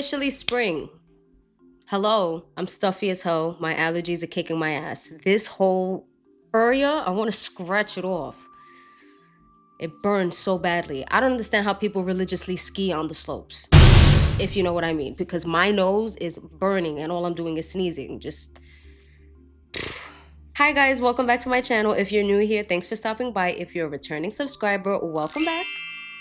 officially spring. Hello, I'm stuffy as hell. My allergies are kicking my ass. This whole area, I want to scratch it off. It burns so badly. I don't understand how people religiously ski on the slopes, if you know what I mean, because my nose is burning and all I'm doing is sneezing. Hi guys, welcome back to my channel. If you're new here, thanks for stopping by. If you're a returning subscriber, welcome back.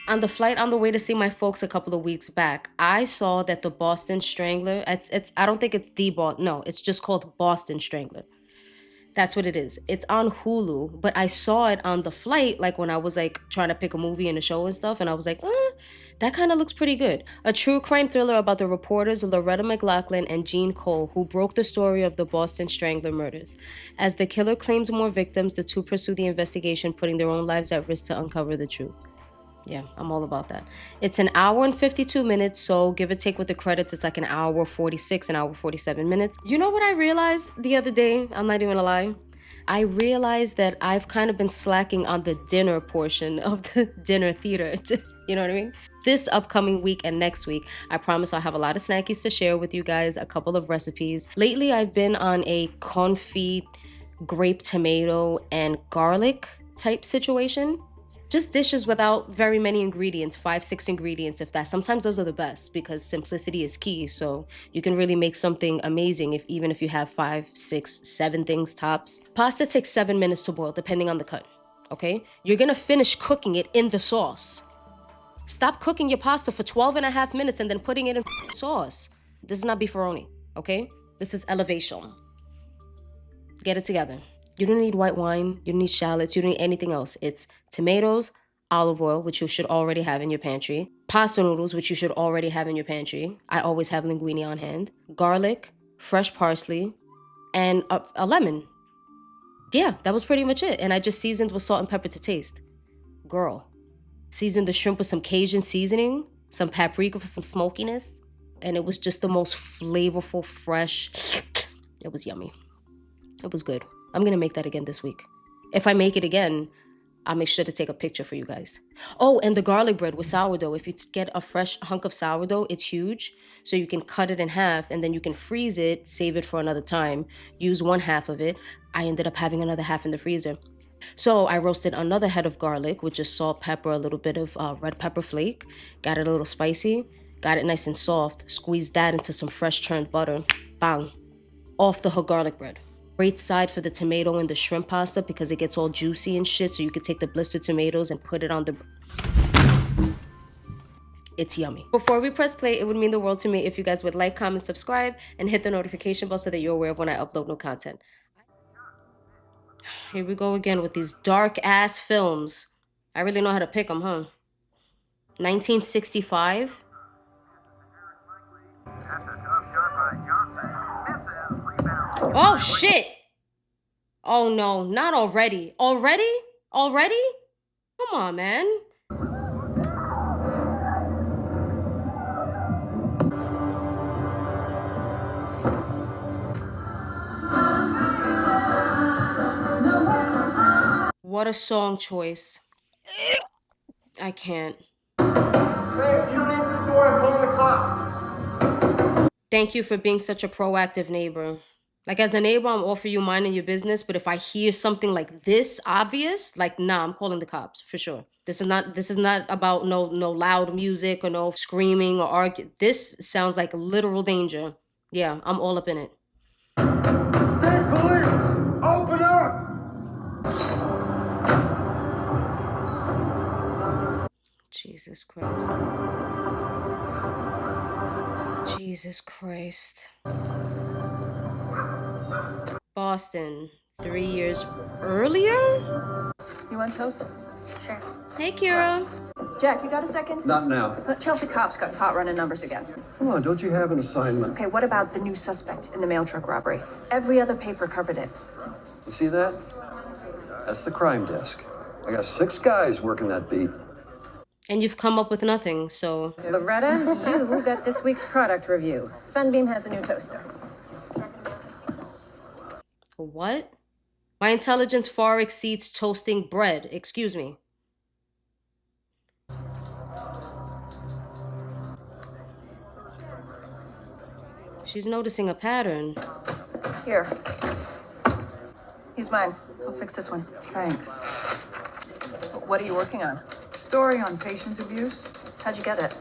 On the flight on the way to see my folks a couple of weeks back, I saw that the Boston Strangler, I don't think it's no, it's just called Boston Strangler. That's what it is. It's on Hulu, but I saw it on the flight, like when I was like trying to pick a movie and a show and stuff, and I was like, that kind of looks pretty good. A true crime thriller about the reporters Loretta McLaughlin and Jean Cole, who broke the story of the Boston Strangler murders. As the killer claims more victims, the two pursue the investigation, putting their own lives at risk to uncover the truth. Yeah, I'm all about that. It's an hour and 52 minutes, so give or take with the credits, it's like an hour 46, an hour 47 minutes. You know what I realized the other day? I'm not even gonna lie. I realized that I've kind of been slacking on the dinner portion of the dinner theater. You know what I mean? This upcoming week and next week, I promise I'll have a lot of snackies to share with you guys, a couple of recipes. Lately, I've been on a confit, grape tomato, and garlic type situation. Just dishes without very many ingredients, 5-6 ingredients if that. Sometimes those are the best because simplicity is key. So you can really make something amazing even if you have 5, 6, 7 things tops. Pasta takes 7 minutes to boil depending on the cut, okay? You're gonna finish cooking it in the sauce. Stop cooking your pasta for 12.5 minutes and then putting it in sauce. This is not beefaroni, okay? This is elevation. Get it together. You don't need white wine, you don't need shallots, you don't need anything else. It's tomatoes, olive oil, which you should already have in your pantry, pasta noodles, which you should already have in your pantry. I always have linguine on hand, garlic, fresh parsley, and a lemon. Yeah, that was pretty much it. And I just seasoned with salt and pepper to taste. Girl, seasoned the shrimp with some Cajun seasoning, some paprika for some smokiness, and it was just the most flavorful, fresh. It was yummy. It was good. I'm gonna make that again this week. If I make it again, I'll make sure to take a picture for you guys. Oh, and the garlic bread with sourdough. If you get a fresh hunk of sourdough, it's huge. So you can cut it in half and then you can freeze it, save it for another time, use one half of it. I ended up having another half in the freezer. So I roasted another head of garlic with just salt, pepper, a little bit of red pepper flake. Got it a little spicy, got it nice and soft. Squeezed that into some fresh churned butter. Bang. Off the hook garlic bread. Great side for the tomato and the shrimp pasta because it gets all juicy and shit, so you could take the blistered tomatoes and put it on the... It's yummy. Before we press play, it would mean the world to me if you guys would like, comment, subscribe, and hit the notification bell so that you're aware of when I upload new content. Here we go again with these dark-ass films. I really know how to pick them, huh? 1965? Oh, shit! Oh, no, not already. Already? Already? Come on, man. What a song choice. I can't. Hey, you don't answer the door, I'm calling the cops. Thank you for being such a proactive neighbor. Like, as a neighbor, I'm all for you minding your business, but if I hear something like this obvious, like, nah, I'm calling the cops for sure. This is not about no loud music or no screaming or arguing. This sounds like literal danger. Yeah, I'm all up in it. State police, open up! Jesus Christ. Jesus Christ. Boston, 3 years earlier? You want toast? Sure. Hey, Kira. Jack, you got a second? Not now. Chelsea Cops got caught running numbers again. Come on, don't you have an assignment? Okay, what about the new suspect in the mail truck robbery? Every other paper covered it. You see that? That's the crime desk. I got 6 guys working that beat. And you've come up with nothing, so... Loretta, you got this week's product review. Sunbeam has a new toaster. What? My intelligence far exceeds toasting bread. Excuse me. She's noticing a pattern. Here. Use mine. I'll fix this one. Thanks. What are you working on? Story on patient abuse. How'd you get it?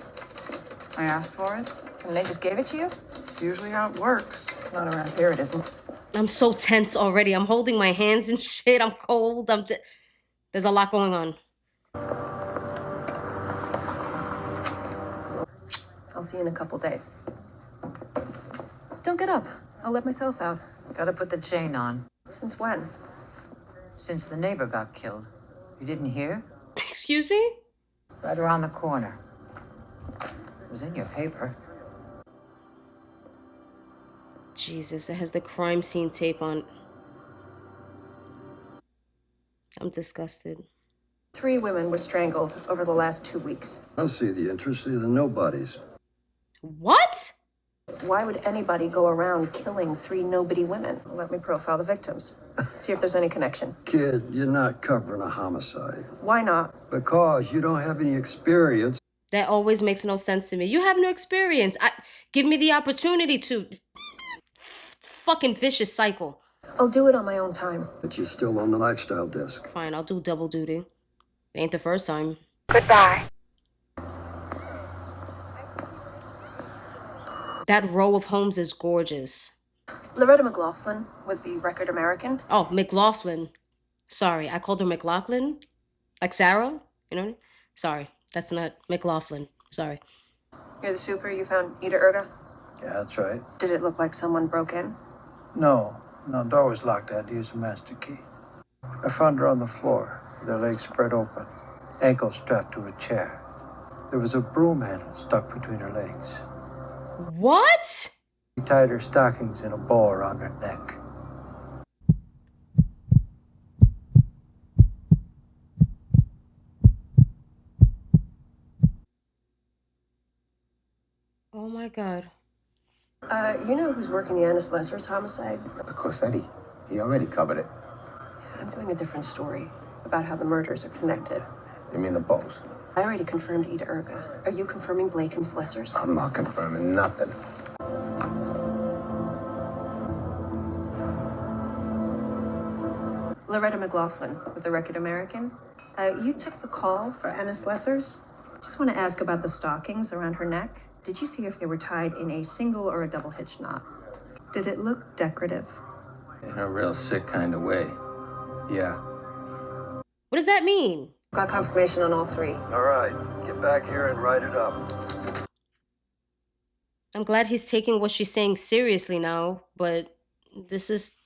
I asked for it. And they just gave it to you? It's usually how it works. Not around here, it isn't. I'm so tense already. I'm holding my hands and shit. I'm cold. There's a lot going on. I'll see you in a couple days. Don't get up. I'll let myself out. Gotta put the chain on. Since when? Since the neighbor got killed. You didn't hear? Excuse me? Right around the corner. It was in your paper. Jesus, it has the crime scene tape on. I'm disgusted. 3 women were strangled over the last 2 weeks. I don't see the interest of the nobodies. What? Why would anybody go around killing 3 nobody women? Let me profile the victims. See if there's any connection. Kid, you're not covering a homicide. Why not? Because you don't have any experience. That always makes no sense to me. You have no experience. Give me the opportunity to. It's a fucking vicious cycle. I'll do it on my own time. But you're still on the lifestyle desk. Fine, I'll do double duty. It ain't the first time. Goodbye. That row of homes is gorgeous. Loretta McLaughlin was the Record American. Oh, McLaughlin. Sorry, I called her McLaughlin. Like Sarah? You know what I mean? Sorry, that's not McLaughlin. Sorry. You're the super you found Ida Urga? Yeah, that's right. Did it look like someone broke in? No, door was locked. I had to use a master key. I found her on the floor, with her legs spread open, ankles strapped to a chair. There was a broom handle stuck between her legs. What? He tied her stockings in a bow around her neck. Oh my God. You know who's working the Annis Lesser's homicide? The Cossetti. He already covered it. I'm doing a different story about how the murders are connected. You mean the both? I already confirmed Ida Urga. Are you confirming Blake and Slessor's? I'm not confirming nothing. Loretta McLaughlin with the Record American. You took the call for Annis Lesser's. Just want to ask about the stockings around her neck. Did you see if they were tied in a single or a double hitch knot? Did it look decorative? In a real sick kind of way. Yeah. What does that mean? Got confirmation on all 3. All right, get back here and write it up. I'm glad he's taking what she's saying seriously now, but this is.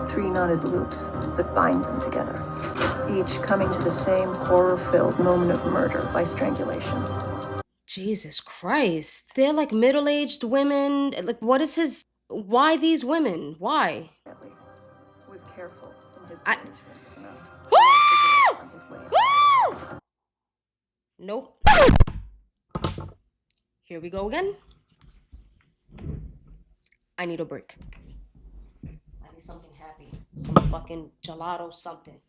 3 knotted loops that bind them together, each coming to the same horror-filled moment of murder by strangulation. Jesus Christ. They're like middle-aged women. Like, what is his. Why these women? Why? Was careful in his I- management enough Woo! on his way. Woo! Nope. Here we go again. I need a break. I need something happy. Some fucking gelato something.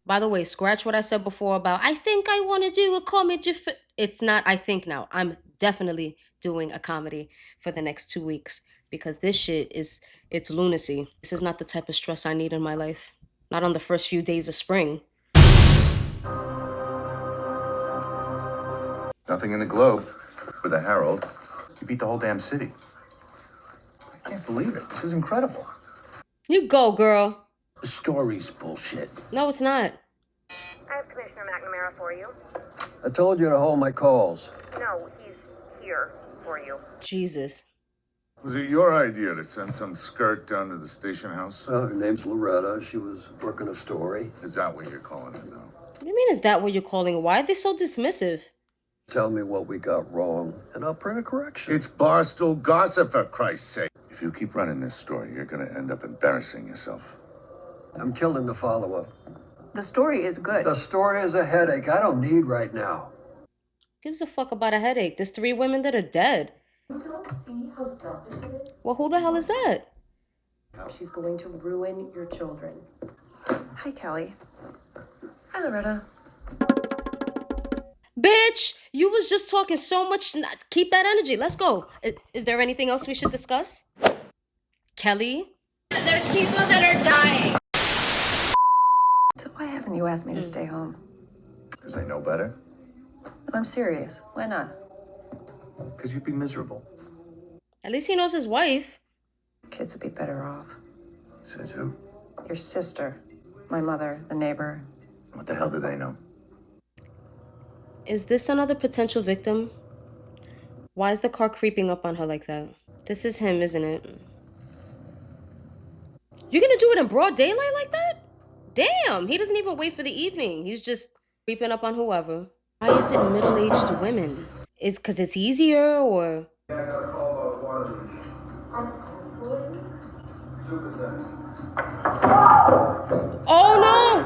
By the way, scratch what I said before about I think I want to do a comedy. It's not I think now. I'm definitely doing a comedy for the next 2 weeks because this shit is, it's lunacy. This is not the type of stress I need in my life. Not on the first few days of spring. Nothing in the Globe with a Herald. You beat the whole damn city. I can't believe it. This is incredible. You go, girl. The story's bullshit. No, it's not. I have Commissioner McNamara for you. I told you to hold my calls. No, he's here for you. Jesus. Was it your idea to send some skirt down to the station house? Well, her name's Loretta. She was working a story. Is that what you're calling it now? What do you mean, is that what you're calling it? Why are they so dismissive? Tell me what we got wrong, and I'll bring a correction. It's barstool gossip, for Christ's sake. If you keep running this story, you're going to end up embarrassing yourself. I'm killing the follow-up. The story is good. The story is a headache I don't need right now. Gives a fuck about a headache. There's 3 women that are dead. Well, who the hell is that? She's going to ruin your children. Hi, Kelly. Hi, Loretta. Bitch, you was just talking so much. Keep that energy. Let's go. Is there anything else we should discuss? Kelly? There's people that are dying. So why haven't you asked me to stay home? Because I know better. I'm serious. Why not? Because you'd be miserable. At least he knows his wife. Kids would be better off. Says who? Your sister, my mother, the neighbor. What the hell do they know? Is this another potential victim? Why is the car creeping up on her like that? This is him, isn't it? You're gonna do it in broad daylight like that? Damn, he doesn't even wait for the evening. He's just creeping up on whoever. Why is it middle-aged women? Is because it's easier or... Oh no!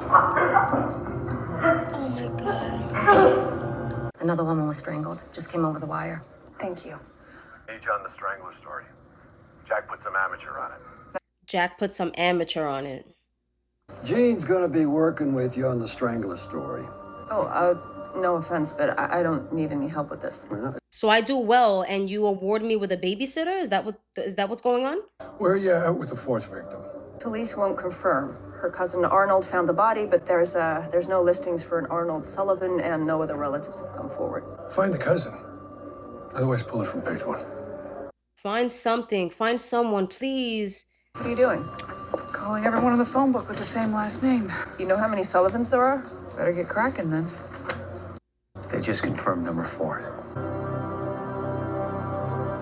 Oh my god. Another woman was strangled. Just came over the wire. Thank you. Page on the Strangler story. Jack put some amateur on it. Jack put some amateur on it. Gene's gonna be working with you on the Strangler story. Oh, no offense, but I don't need any help with this. So I do well and you award me with a babysitter? Is that what's going on? Where are you at with the fourth victim? Police won't confirm. Her cousin Arnold found the body, but there's no listings for an Arnold Sullivan, and no other relatives have come forward. Find the cousin. Otherwise, pull it from page 1. Find something. Find someone, please. What are you doing? Calling everyone in the phone book with the same last name. You know how many Sullivans there are? Better get cracking then. They just confirmed number 4.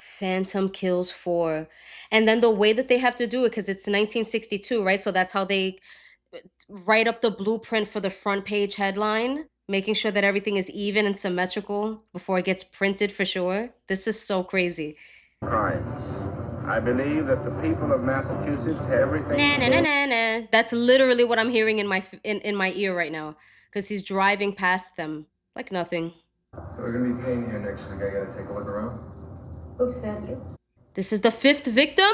Phantom kills 4. And then the way that they have to do it, because it's 1962, right? So that's how they write up the blueprint for the front page headline, making sure that everything is even and symmetrical before it gets printed for sure. This is so crazy. Crime. I believe that the people of Massachusetts have everything. Nah. That's literally what I'm hearing in my ear right now, because he's driving past them like nothing. We're gonna be paying here next week. I gotta take a look around. Who sent you? This is the 5th victim?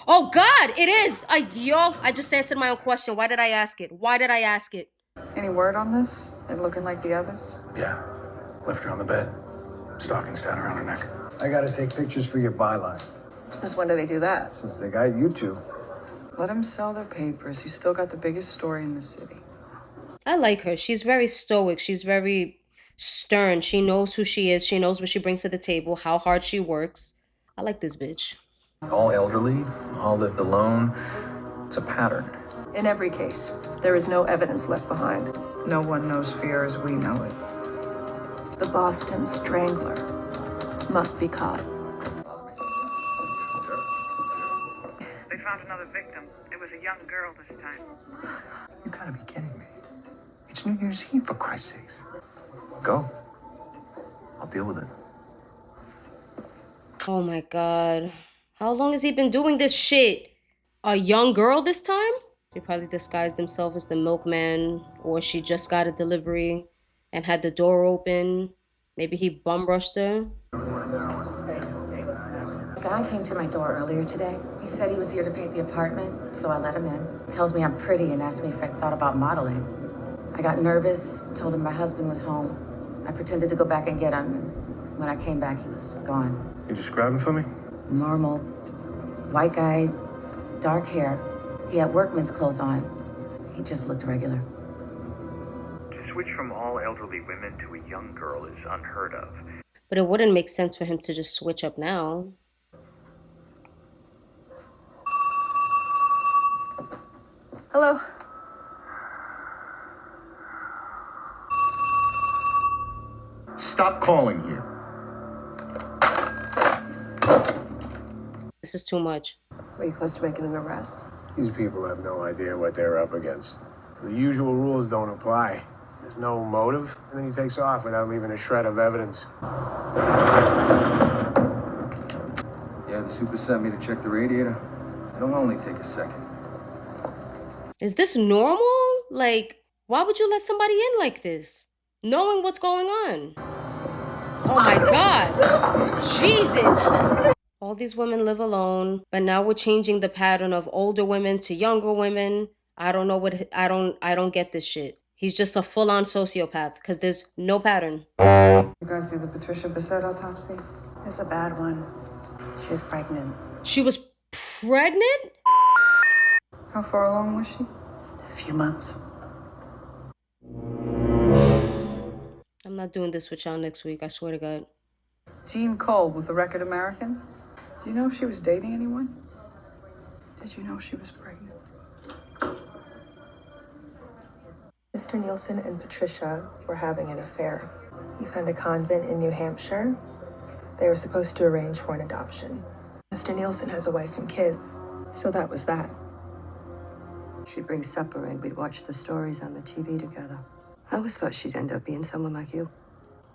Oh God, it is! I just answered my own question. Why did I ask it? Why did I ask it? Any word on this? It looking like the others? Yeah. Left her on the bed. Stockings down around her neck. I gotta take pictures for your byline. Since when do they do that? Since they got you two. Let them sell their papers. You still got the biggest story in the city. I like her. She's very stoic. She's very stern. She knows who she is. She knows what she brings to the table, how hard she works. I like this bitch. All elderly, all lived alone. It's a pattern. In every case, there is no evidence left behind. No one knows fear as we know it. The Boston Strangler must be caught. They found another victim. It was a young girl this time. You gotta be kidding me. It's New Year's Eve, for Christ's sakes. Go. I'll deal with it. Oh my God. How long has he been doing this shit? A young girl this time? They probably disguised himself as the milkman, or she just got a delivery and had the door open. Maybe he bum rushed her. A guy came to my door earlier today. He said he was here to paint the apartment, so I let him in. Tells me I'm pretty and asked me if I thought about modeling. I got nervous, told him my husband was home. I pretended to go back and get him, and when I came back, he was gone. You describe him for me? Normal, white guy, dark hair. He had workman's clothes on. He just looked regular. To switch from all elderly women to a young girl is unheard of. But it wouldn't make sense for him to just switch up now. Hello. Stop calling here. This is too much. Were you close to making an arrest? These people have no idea what they're up against. The usual rules don't apply. There's no motive, and then he takes off without leaving a shred of evidence. Yeah, the super sent me to check the radiator. It'll only take a second. Is this normal? Like, why would you let somebody in like this? Knowing what's going on. Oh my God. Jesus. All these women live alone, but now we're changing the pattern of older women to younger women. I don't know what I don't get this shit. He's just a full-on sociopath because there's no pattern. You guys do the Patricia Bissett autopsy? It's a bad one. She's pregnant. She was pregnant? How far along was she? A few months. I'm not doing this with y'all next week, I swear to God. Jean Cole with the Record American. Do you know if she was dating anyone? Did you know she was pregnant? Mr. Nielsen and Patricia were having an affair. He found a convent in New Hampshire. They were supposed to arrange for an adoption. Mr. Nielsen has a wife and kids, so that was that. She'd bring supper and we'd watch the stories on the TV together. I always thought she'd end up being someone like you.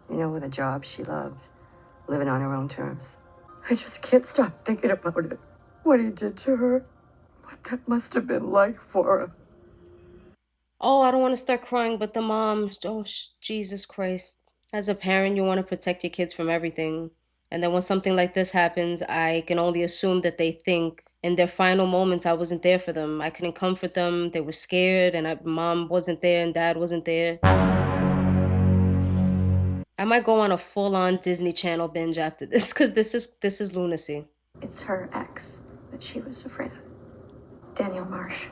You know, with a job she loved, living on her own terms. I just can't stop thinking about it. What he did to her. What that must have been like for her. Oh, I don't want to start crying, but the mom, oh, Jesus Christ. As a parent, you want to protect your kids from everything. And then when something like this happens, I can only assume that they think in their final moments I wasn't there for them. I couldn't comfort them. They were scared and mom wasn't there and dad wasn't there. I might go on a full-on Disney Channel binge after this because this is lunacy. It's her ex that she was afraid of. Daniel Marsh.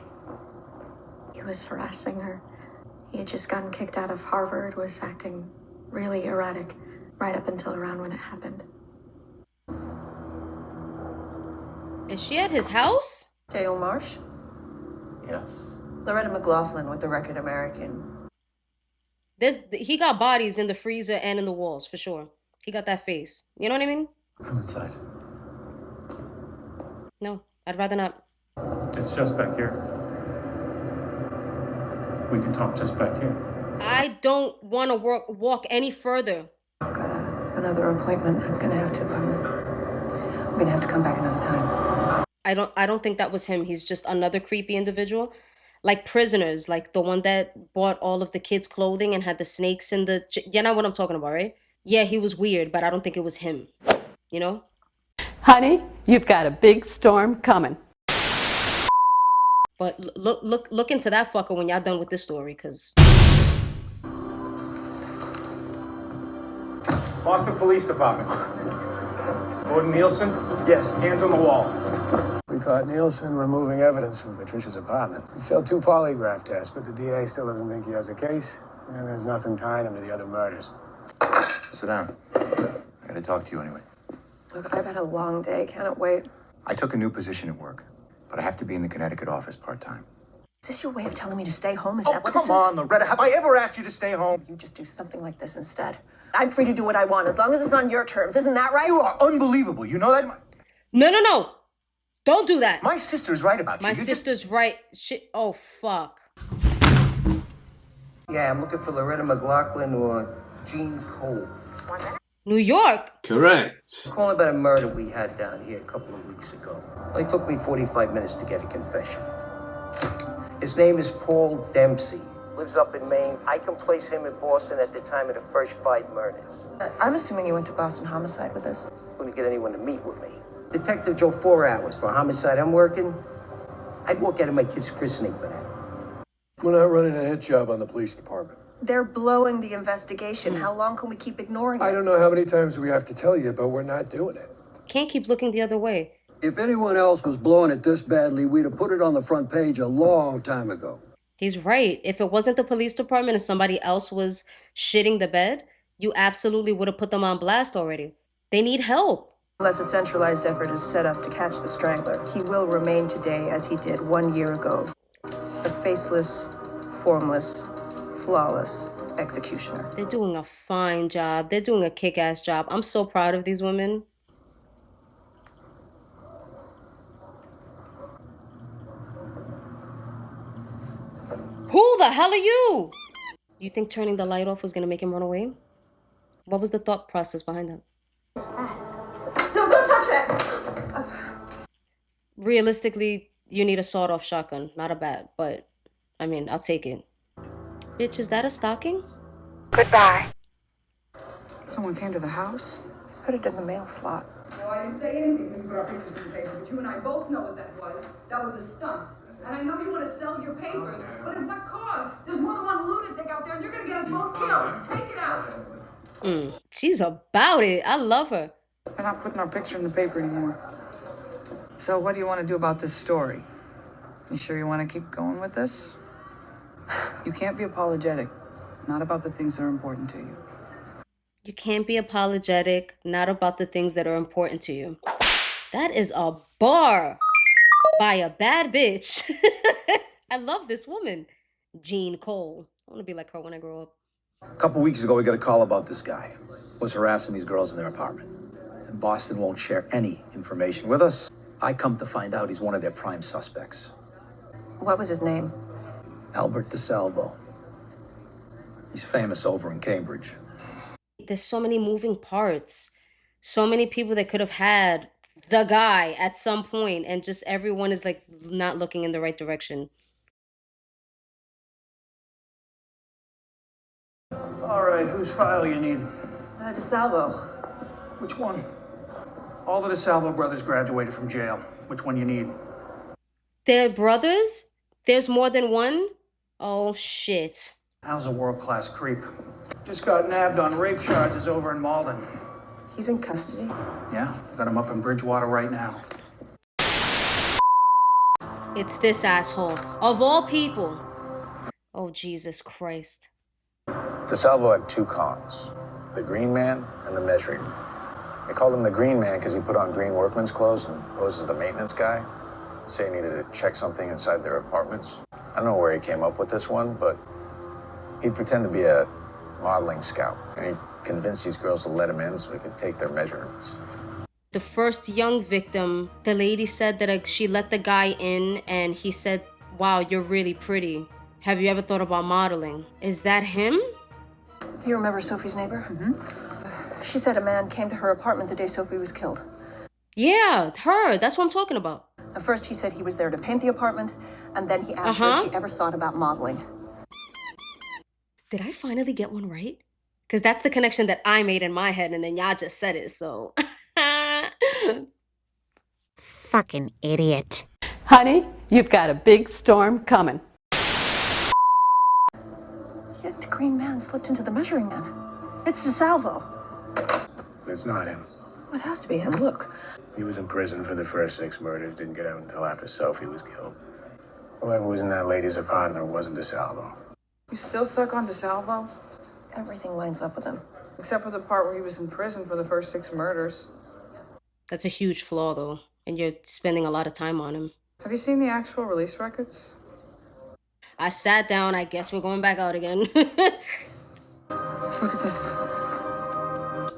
He was harassing her. He had just gotten kicked out of Harvard, was acting really erratic right up until around when it happened. Is she at his house? Dale Marsh? Yes. Loretta McLaughlin with the Record American. He got bodies in the freezer and in the walls, for sure. He got that face. You know what I mean? Come inside. No, I'd rather not. It's just back here. We can talk just back here. I don't want to walk any further. I've got another appointment. I'm gonna have to come back another time. I don't think that was him. He's just another creepy individual. Like Prisoners, like the one that bought all of the kids' clothing and had the snakes in the... You know what I'm talking about, right? Yeah, he was weird, but I don't think it was him. You know? Honey, you've got a big storm coming. But look into that fucker when y'all done with this story, because... Boston Police Department. Gordon Nielsen? Yes, hands on the wall. We caught Nielsen removing evidence from Patricia's apartment. He failed 2 polygraph tests, but the DA still doesn't think he has a case, and there's nothing tying him to the other murders. Sit down. I gotta talk to you anyway. Look, I've had a long day. Can't wait. I took a new position at work, but I have to be in the Connecticut office part-time. Is this your way of telling me to stay home? Is that what come this is? on, Loretta. Have I ever asked you to stay home? You just do something like this instead. I'm free to do what I want, as long as it's on your terms. Isn't that right? You are unbelievable. You know that? No. Don't do that. My sister's right about you. My sister's right. Shit. Oh, fuck. Yeah, I'm looking for Loretta McLaughlin or Jean Cole. New York? Correct. I'm calling about a murder we had down here a couple of weeks ago. It took me 45 minutes to get a confession. His name is Paul Dempsey. Lives up in Maine. I can place him in Boston at the time of the first 5 murders. I'm assuming you went to Boston Homicide with us. Couldn't get anyone to meet with me. Detective Joe, 4 hours for homicide. I'm working. I'd walk out of my kid's christening for that. We're not running a hit job on the police department. They're blowing the investigation. How long can we keep ignoring it? I don't know how many times we have to tell you, but we're not doing it. Can't keep looking the other way. If anyone else was blowing it this badly, we'd have put it on the front page a long time ago. He's right. If it wasn't the police department and somebody else was shitting the bed, you absolutely would have put them on blast already. They need help. Unless a centralized effort is set up to catch the Strangler, he will remain today as he did 1 year ago. A faceless, formless, flawless executioner. They're doing a fine job. They're doing a kick-ass job. I'm so proud of these women. Who the hell are you? You think turning the light off was gonna make him run away? What was the thought process behind that? No, don't touch that! Realistically, you need a sawed-off shotgun. Not a bat, but I mean, I'll take it. Bitch, is that a stocking? Goodbye. Someone came to the house? Put it in the mail slot. No, I didn't say anything when you put our pictures in the paper, but you and I both know what that was. That was a stunt. And I know you want to sell your papers, but at what cost? There's more than one lunatic Steve. both killed. Take it out. She's about it. I love her. We're not putting our picture in the paper anymore. So what do you want to do about this story? You sure you want to keep going with this? You can't be apologetic. Not about the things that are important to you. You can't be apologetic, not about the things that are important to you. That is a bar by a bad bitch. I love this woman, Jean Cole. I want to be like her when I grow up. A couple weeks ago, we got a call about this guy. Was harassing these girls in their apartment. And Boston won't share any information with us. I come to find out he's one of their prime suspects. What was his name? Albert DeSalvo. He's famous over in Cambridge. There's so many moving parts. So many people that could have had the guy at some point, and just everyone is like not looking in the right direction. All right, whose file you need? DeSalvo. Which one? All the DeSalvo brothers graduated from jail. Which one you need? They're brothers? There's more than one? Oh, shit. Al's a world-class creep. Just got nabbed on rape charges over in Malden. He's in custody? Yeah, got him up in Bridgewater right now. It's this asshole. Of all people. Oh, Jesus Christ. DeSalvo had two cons, the Green Man and the Measuring Man. They called him the Green Man because he put on green workman's clothes and posed as the maintenance guy. Say he needed to check something inside their apartments. I don't know where he came up with this one, but he'd pretend to be a modeling scout. And he convinced these girls to let him in so he could take their measurements. The first young victim, the lady said that she let the guy in and he said, "Wow, you're really pretty. Have you ever thought about modeling?" Is that him? You remember Sophie's neighbor? She said a man came to her apartment the day Sophie was killed. Yeah, her. That's what I'm talking about. At first, he said he was there to paint the apartment, and then he asked her if she ever thought about modeling. Did I finally get one right? Because that's the connection that I made in my head, and then y'all just said it, so... Fucking idiot. Honey, you've got a big storm coming. Yet the Green Man slipped into the Measuring Man. It's DeSalvo. It's not him. It has to be him. Look. He was in prison for the first 6 murders, didn't get out until after Sophie was killed. Whoever was in that lady's apartment wasn't DeSalvo. You still stuck on DeSalvo? Everything lines up with him. Except for the part where he was in prison for the first 6 murders. That's a huge flaw, though, and you're spending a lot of time on him. Have you seen the actual release records? I sat down. I guess we're going back out again. Look at this.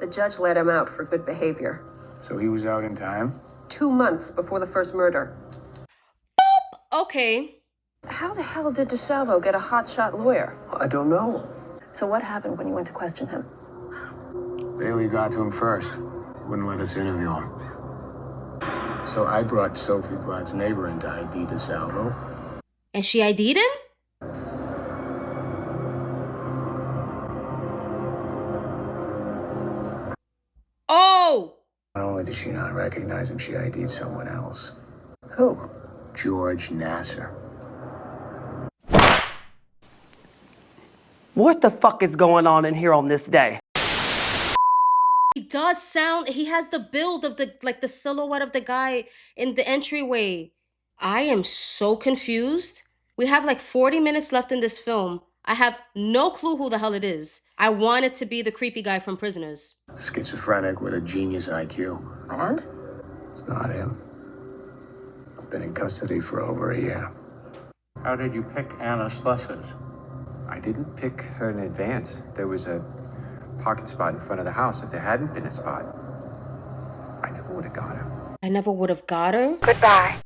The judge let him out for good behavior. So he was out in time? 2 months before the first murder. Okay. How the hell did DeSalvo get a hotshot lawyer? I don't know. So what happened when you went to question him? Bailey got to him first. Wouldn't let us interview him. So I brought Sophie Blatt's neighbor in to ID DeSalvo. And she ID'd him? Oh! Not only did she not recognize him, she ID'd someone else. Who? George Nasser. What the fuck is going on in here on this day? He does sound, he has the build of the silhouette of the guy in the entryway. I am so confused. We have like 40 minutes left in this film. I have no clue who the hell it is. I want it to be the creepy guy from Prisoners. Schizophrenic with a genius IQ. And? It's not him. I've been in custody for over a year. How did you pick Anna Slessor's? I didn't pick her in advance. There was a parking spot in front of the house. If there hadn't been a spot, I never would have got her. I never would have got her? Goodbye.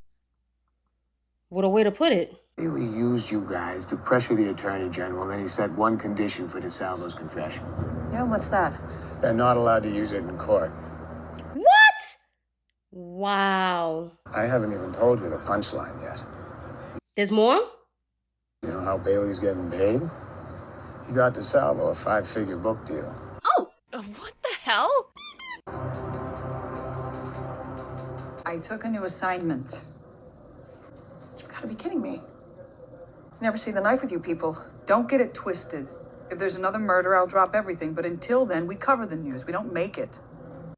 What a way to put it. Really used you guys to pressure the Attorney General, then he set one condition for DeSalvo's confession. Yeah, what's that? They're not allowed to use it in court. What? Wow. I haven't even told you the punchline yet. There's more? You know how Bailey's getting paid? He got DeSalvo a 5-figure book deal. Oh, what the hell? I took a new assignment. You've got to be kidding me. Never see the knife with you people. Don't get it twisted. If there's another murder, I'll drop everything. But until then, we cover the news. We don't make it.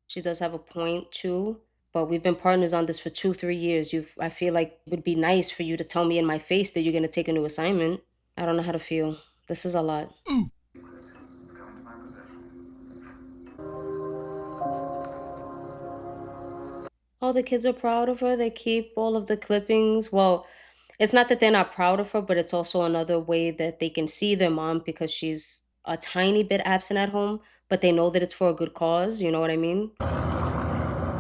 She does have a point too, but we've been partners on this for 2-3 years. I feel like it would be nice for you to tell me in my face that you're gonna take a new assignment. I don't know how to feel. This is a lot. Oh, the kids are proud of her. They keep all of the clippings. Well, it's not that they're not proud of her, but it's also another way that they can see their mom because she's a tiny bit absent at home, but they know that it's for a good cause. You know what I mean?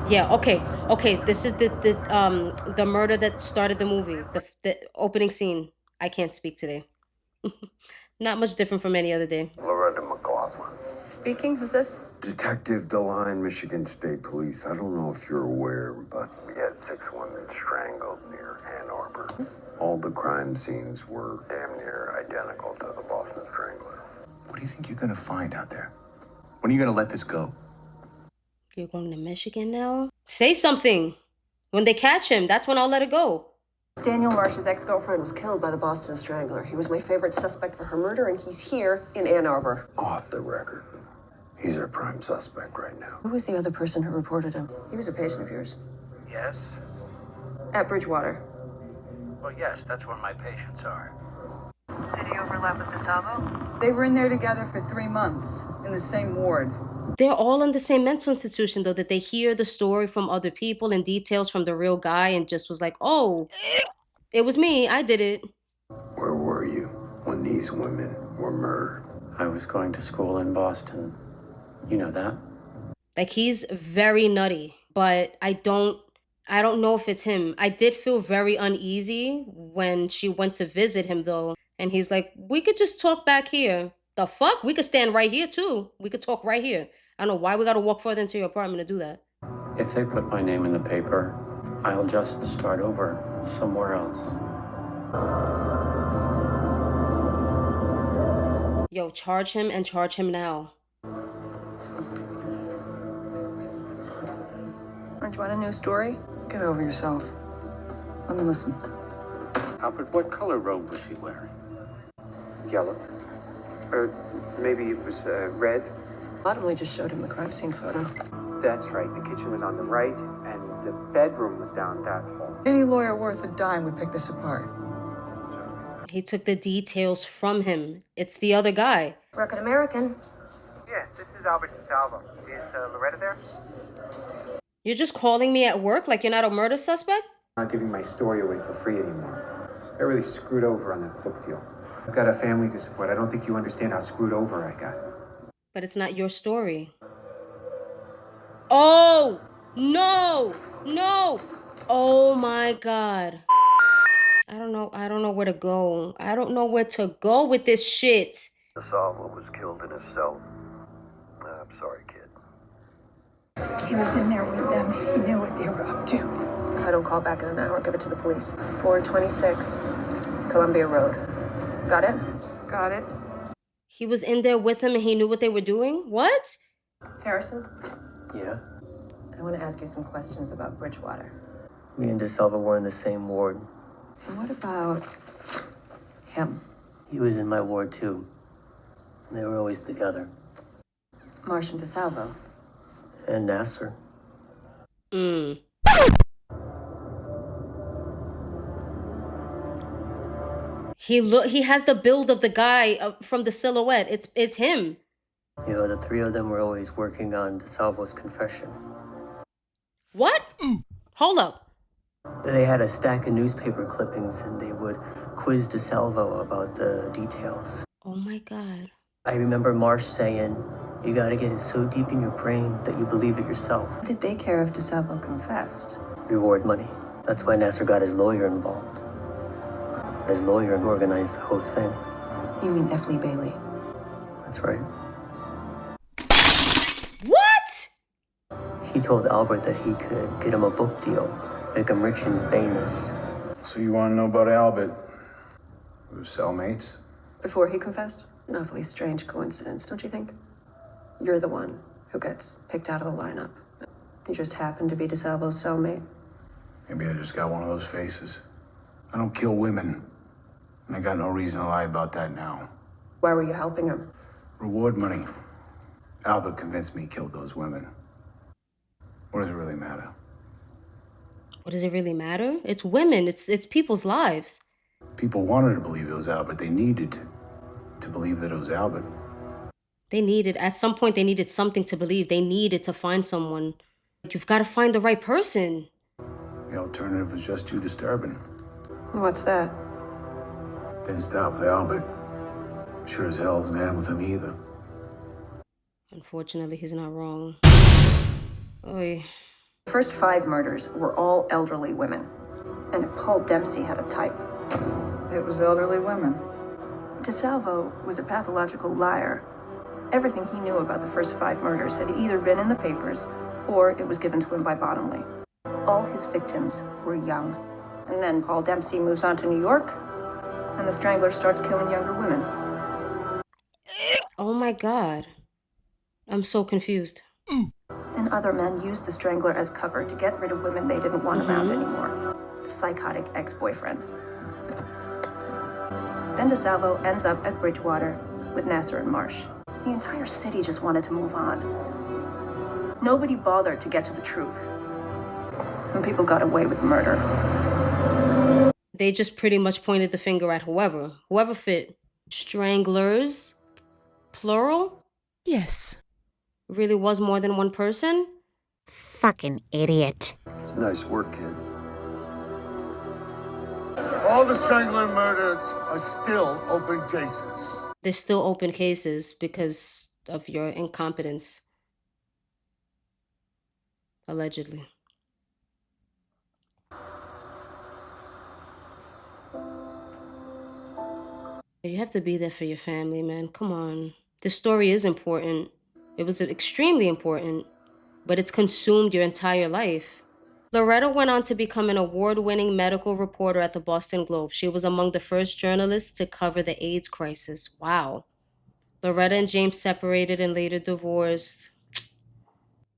Yeah, okay. This is the murder that started the movie. The opening scene. I can't speak today. Not much different from any other day. Loretta McLaughlin. Speaking, who's this? Detective DeLine, Michigan State Police. I don't know if you're aware, but we had 6 women strangled near Ann Arbor. All the crime scenes were damn near identical to the Boston Strangler. What do you think you're gonna find out there? When are you gonna let this go? You're going to Michigan now? Say something. When they catch him, that's when I'll let it go. Daniel Marsh's ex-girlfriend was killed by the Boston Strangler. He was my favorite suspect for her murder, and he's here in Ann Arbor. Off the record. He's our prime suspect right now. Who was the other person who reported him? He was a patient of yours. Yes? At Bridgewater. Well, yes, that's where my patients are. Did he overlap with DeSalvo? They were in there together for 3 months, in the same ward. They're all in the same mental institution, though, that they hear the story from other people and details from the real guy and just was like, oh, it was me. I did it. Where were you when these women were murdered? I was going to school in Boston. You know that? Like, he's very nutty, but I don't know if it's him. I did feel very uneasy when she went to visit him, though. And he's like, we could just talk back here. The fuck? We could stand right here, too. We could talk right here. I don't know why we gotta walk further into your apartment to do that. If they put my name in the paper, I'll just start over somewhere else. Yo, charge him and charge him now. Aren't you on a new story? Get over yourself. Let me listen. Albert, what color robe was she wearing? Yellow. Or maybe it was red. Bottomley just showed him the crime scene photo. That's right. The kitchen was on the right, and the bedroom was down that hall. Any lawyer worth a dime would pick this apart. He took the details from him. It's the other guy. Record American. Yes, this is Albert DeSalvo. Is Loretta there? You're just calling me at work like you're not a murder suspect? I'm not giving my story away for free anymore. I really screwed over on that book deal. I've got a family to support. I don't think you understand how screwed over I got. But it's not your story. Oh, no. Oh my God. I don't know where to go. I don't know where to go with this shit. DeSalvo was killed in his cell. I'm sorry, kid. He was in there with them. He knew what they were up to. If I don't call back in an hour, give it to the police. 426 Columbia Road. Got it? Got it. He was in there with him and he knew what they were doing? What? Harrison, Yeah? I want to ask you some questions about Bridgewater. Me and DeSalvo were in the same ward. And what about him? He was in my ward, too. They were always together. Marsh and DeSalvo. And Nasser. He has the build of the guy from the silhouette. It's him. You know, the 3 of them were always working on DeSalvo's confession. What? Hold up. They had a stack of newspaper clippings and they would quiz DeSalvo about the details. Oh my God. I remember Marsh saying, you gotta get it so deep in your brain that you believe it yourself. What did they care if DeSalvo confessed? Reward money. That's why Nasser got his lawyer involved. His lawyer organized the whole thing. You mean F. Lee Bailey? That's right. What? He told Albert that he could get him a book deal, make him rich and famous. So you want to know about Albert? We were cellmates? Before he confessed? An awfully strange coincidence, don't you think? You're the one who gets picked out of the lineup. You just happen to be DeSalvo's cellmate. Maybe I just got one of those faces. I don't kill women. And I got no reason to lie about that now. Why were you helping him? Reward money. Albert convinced me he killed those women. What does it really matter? What does it really matter? It's women. It's people's lives. People wanted to believe it was Albert. They needed to believe that it was Albert. At some point, they needed something to believe. They needed to find someone. You've got to find the right person. The alternative was just too disturbing. What's that? Didn't stop with Albert. Sure as hell doesn't end with him either. Unfortunately, he's not wrong. Oy. The first 5 murders were all elderly women. And if Paul Dempsey had a type, It was elderly women. DeSalvo was a pathological liar. Everything he knew about the first 5 murders had either been in the papers or it was given to him by Bottomley. All his victims were young. And then Paul Dempsey moves on to New York, and the Strangler starts killing younger women. Oh my God. I'm so confused. And other men used the Strangler as cover to get rid of women they didn't want around anymore. The psychotic ex-boyfriend. Then DeSalvo ends up at Bridgewater with Nasser and Marsh. The entire city just wanted to move on. Nobody bothered to get to the truth. And people got away with murder. They just pretty much pointed the finger at whoever fit. Stranglers, plural? Yes. Really was more than one person? Fucking idiot. It's nice work, kid. All the Strangler murders are still open cases. They're still open cases because of your incompetence. Allegedly. You have to be there for your family, man. Come on. This story is important. It was extremely important, but it's consumed your entire life. Loretta went on to become an award-winning medical reporter at the Boston Globe. She was among the first journalists to cover the AIDS crisis. Wow. Loretta and James separated and later divorced.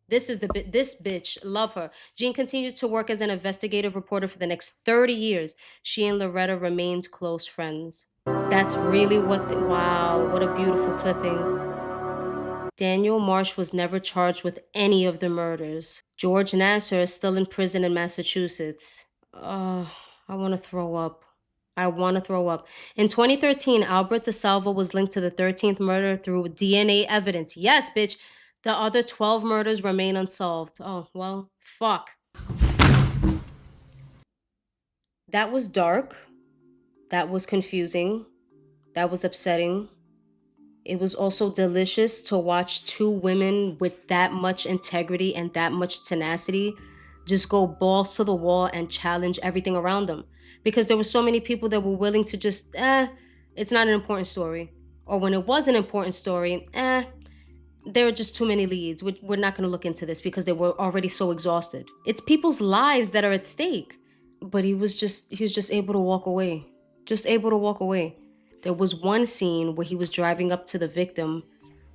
This bitch. Love her. Jean continued to work as an investigative reporter for the next 30 years. She and Loretta remained close friends. That's really wow, what a beautiful clipping. Daniel Marsh was never charged with any of the murders. George Nasser is still in prison in Massachusetts. I want to throw up. In 2013, Albert DeSalvo was linked to the 13th murder through DNA evidence. Yes, bitch. The other 12 murders remain unsolved. Oh, well, fuck. That was dark. That was confusing. That was upsetting. It was also delicious to watch 2 women with that much integrity and that much tenacity just go balls to the wall and challenge everything around them. Because there were so many people that were willing to just, it's not an important story. Or when it was an important story, there are just too many leads. We're not going to look into this because they were already so exhausted. It's people's lives that are at stake. But he was just able to walk away. Just able to walk away. There was one scene where he was driving up to the victim,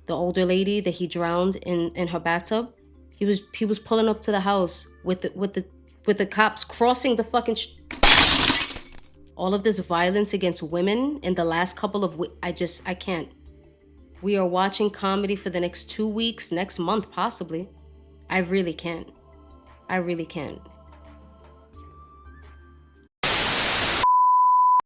the older lady that he drowned in her bathtub. He was pulling up to the house with the cops crossing the fucking all of this violence against women in the last couple of I can't. We are watching comedy for the next 2 weeks, next month possibly. I really can't.